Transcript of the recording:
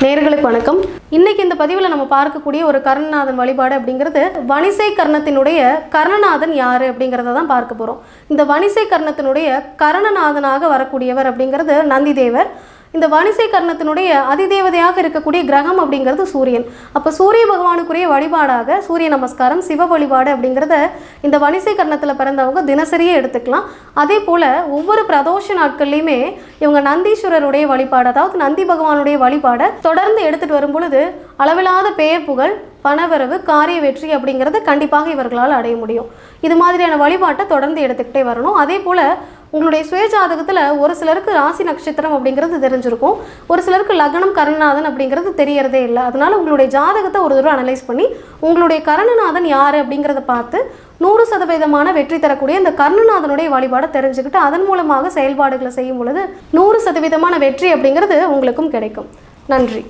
நேயர்களுக்கு வணக்கம். இன்னைக்கு இந்த பதிவில் நம்ம பார்க்கக்கூடிய ஒரு கர்ணநாதன் வழிபாடு அப்படிங்கிறது வணிசை கர்ணத்தினுடைய கர்ணநாதன் யாரு அப்படிங்கிறத தான் பார்க்க போகிறோம். இந்த வணிசை கர்ணத்தினுடைய கர்ணநாதனாக வரக்கூடியவர் அப்படிங்கிறது நந்தி தேவர். இந்த வணிசை கர்ணத்தினுடைய அதிதேவதையாக இருக்கக்கூடிய கிரகம் அப்படிங்கிறது சூரியன். அப்போ சூரிய பகவானுக்குரிய வழிபாடாக சூரிய நமஸ்காரம், சிவ வழிபாடு அப்படிங்கிறத இந்த வணிசை கர்ணத்தில் பிறந்தவங்க தினசரியே எடுத்துக்கலாம். அதே போல் ஒவ்வொரு பிரதோஷ நாட்கள்லையுமே இவங்க நந்தீஸ்வரருடைய வழிபாடு, அதாவது நந்தி பகவானுடைய வழிபாடை தொடர்ந்து எடுத்துகிட்டு வரும் பொழுது அளவில்லாத பெயர் புகழ், பணவரவு, காரிய வெற்றி அப்படிங்கிறது கண்டிப்பாக இவர்களால் அடைய முடியும். இது மாதிரியான வழிபாட்டை தொடர்ந்து எடுத்துக்கிட்டே வரணும். அதே போல் உங்களுடைய சுயஜாதகத்தில் ஒரு சிலருக்கு ராசி நட்சத்திரம் அப்படிங்கிறது தெரிஞ்சிருக்கும், ஒரு சிலருக்கு லக்னம் கர்ணநாதன் அப்படிங்கிறது தெரியறதே இல்லை. அதனால் உங்களுடைய ஜாதகத்தை ஒரு தடவை அனலைஸ் பண்ணி உங்களுடைய கர்ணநாதன் யார் அப்படிங்கிறத பார்த்து 100% வெற்றி தரக்கூடிய இந்த கர்ணநாதனுடைய வழிபாடை தெரிஞ்சுக்கிட்டு அதன் மூலமாக செயல்பாடுகளை செய்யும் பொழுது 100% வெற்றி அப்படிங்கிறது உங்களுக்கும் கிடைக்கும். நன்றி.